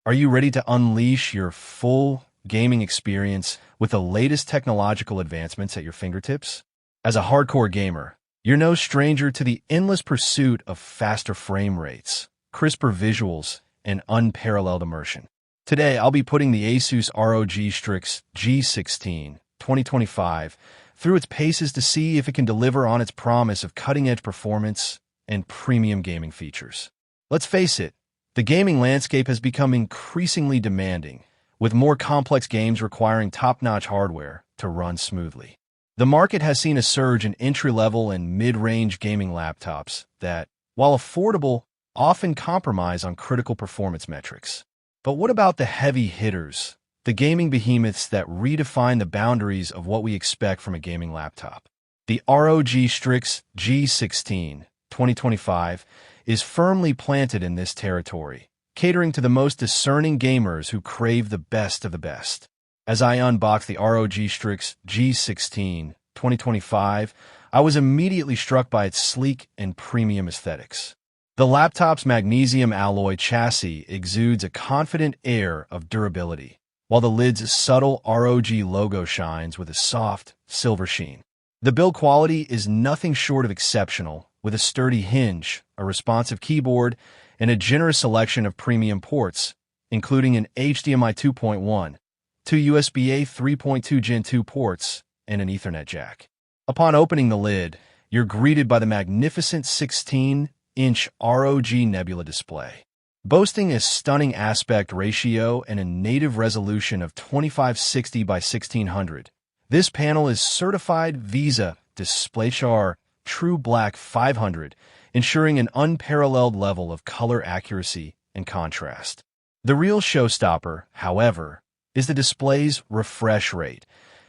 Are you ready to unleash your full gaming experience with the latest technological advancements at your fingertips? As a hardcore gamer, you're no stranger to the endless pursuit of faster frame rates, crisper visuals, and unparalleled immersion. Today, I'll be putting the ASUS ROG Strix G16 2025 through its paces to see if it can deliver on its promise of cutting-edge performance and premium gaming features. Let's face it, the gaming landscape has become increasingly demanding, with more complex games requiring top-notch hardware to run smoothly. The market has seen a surge in entry-level and mid-range gaming laptops that, while affordable, often compromise on critical performance metrics. But what about the heavy hitters, the gaming behemoths that redefine the boundaries of what we expect from a gaming laptop? The ROG Strix G16 2025 is firmly planted in this territory, catering to the most discerning gamers who crave the best of the best. As I unbox the ROG Strix G16 2025, I was immediately struck by its sleek and premium aesthetics. The laptop's magnesium alloy chassis exudes a confident air of durability, while the lid's subtle ROG logo shines with a soft, silver sheen. The build quality is nothing short of exceptional, with a sturdy hinge, a responsive keyboard, and a generous selection of premium ports, including an HDMI 2.1, two USB-A 3.2 Gen 2 ports, and an Ethernet jack. Upon opening the lid, you're greeted by the magnificent 16-inch ROG Nebula Display. Boasting a stunning aspect ratio and a native resolution of 2560 by 1600, this panel is certified VISA DisplayShare True Black 500, ensuring an unparalleled level of color accuracy and contrast. The real showstopper, however, is the display's refresh rate,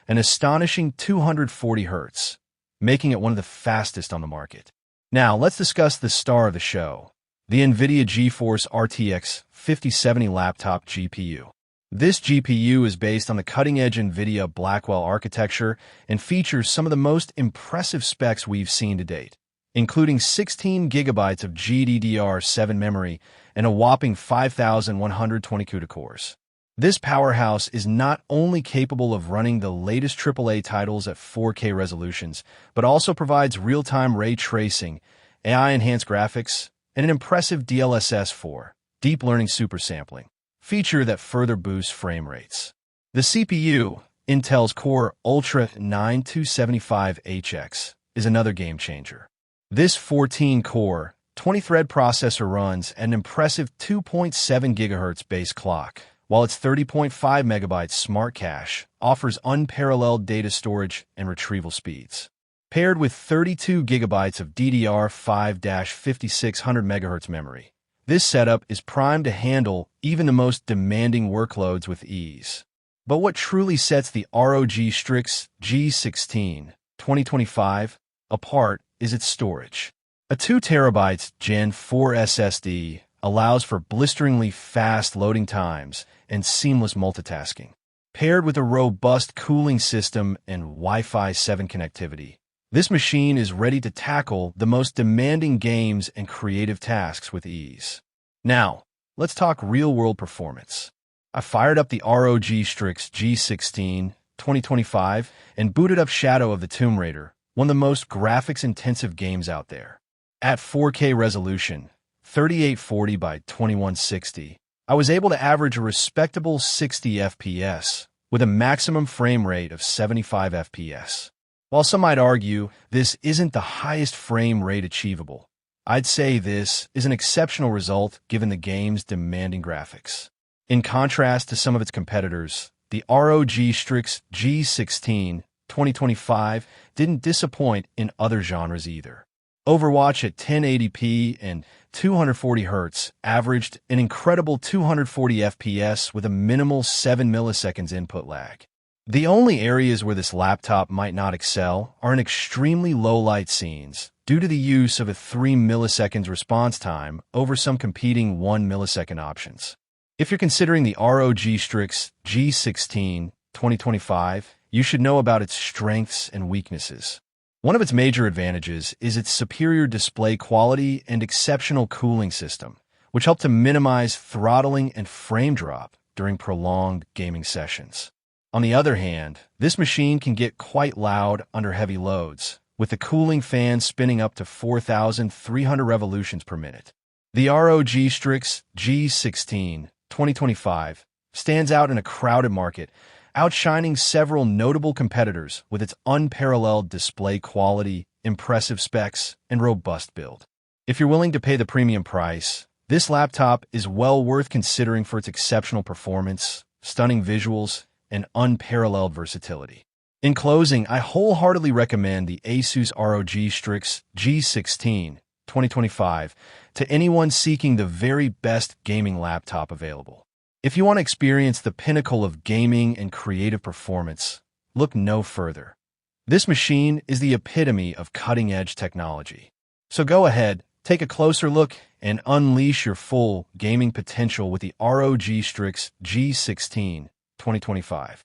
an astonishing 240 Hz, making it one of the fastest on the market. Now, let's discuss the star of the show, the NVIDIA GeForce RTX 5070 laptop GPU. This GPU is based on the cutting-edge NVIDIA Blackwell architecture and features some of the most impressive specs we've seen to date, including 16 gigabytes of GDDR7 memory and a whopping 5,120 CUDA cores. This powerhouse is not only capable of running the latest AAA titles at 4K resolutions, but also provides real-time ray tracing, AI-enhanced graphics, and an impressive DLSS 4, deep learning supersampling, feature that further boosts frame rates. The CPU, Intel's Core Ultra 9275HX, is another game-changer. This 14-core, 20-thread processor runs at an impressive 2.7 GHz base clock, while its 30.5 MB smart cache offers unparalleled data storage and retrieval speeds. Paired with 32 GB of DDR5-5600 MHz memory, this setup is primed to handle even the most demanding workloads with ease. But what truly sets the ROG Strix G16 2025 apart is its storage. A 2 TB Gen 4 SSD allows for blisteringly fast loading times and seamless multitasking. Paired with a robust cooling system and Wi-Fi 7 connectivity, this machine is ready to tackle the most demanding games and creative tasks with ease. Now, let's talk real-world performance. I fired up the ROG Strix G16 2025 and booted up Shadow of the Tomb Raider, one of the most graphics-intensive games out there. At 4K resolution, 3840 by 2160, I was able to average a respectable 60 FPS, with a maximum frame rate of 75 FPS. While some might argue this isn't the highest frame rate achievable, I'd say this is an exceptional result given the game's demanding graphics. In contrast to some of its competitors, the ROG Strix G16 2025 didn't disappoint in other genres either. Overwatch at 1080p and 240 Hz averaged an incredible 240 FPS with a minimal 7 milliseconds input lag. The only areas where this laptop might not excel are in extremely low-light scenes due to the use of a 3 milliseconds response time over some competing 1 millisecond options. If you're considering the ROG Strix G16 2025, you should know about its strengths and weaknesses. One of its major advantages is its superior display quality and exceptional cooling system, which help to minimize throttling and frame drop during prolonged gaming sessions. On the other hand, this machine can get quite loud under heavy loads, with the cooling fan spinning up to 4,300 revolutions per minute. The ROG Strix G16 2025 stands out in a crowded market, outshining several notable competitors with its unparalleled display quality, impressive specs, and robust build. If you're willing to pay the premium price, this laptop is well worth considering for its exceptional performance, stunning visuals, and unparalleled versatility. In closing, I wholeheartedly recommend the ASUS ROG Strix G16 2025 to anyone seeking the very best gaming laptop available. If you want to experience the pinnacle of gaming and creative performance, look no further. This machine is the epitome of cutting-edge technology. So go ahead, take a closer look, and unleash your full gaming potential with the ROG Strix G16 2025.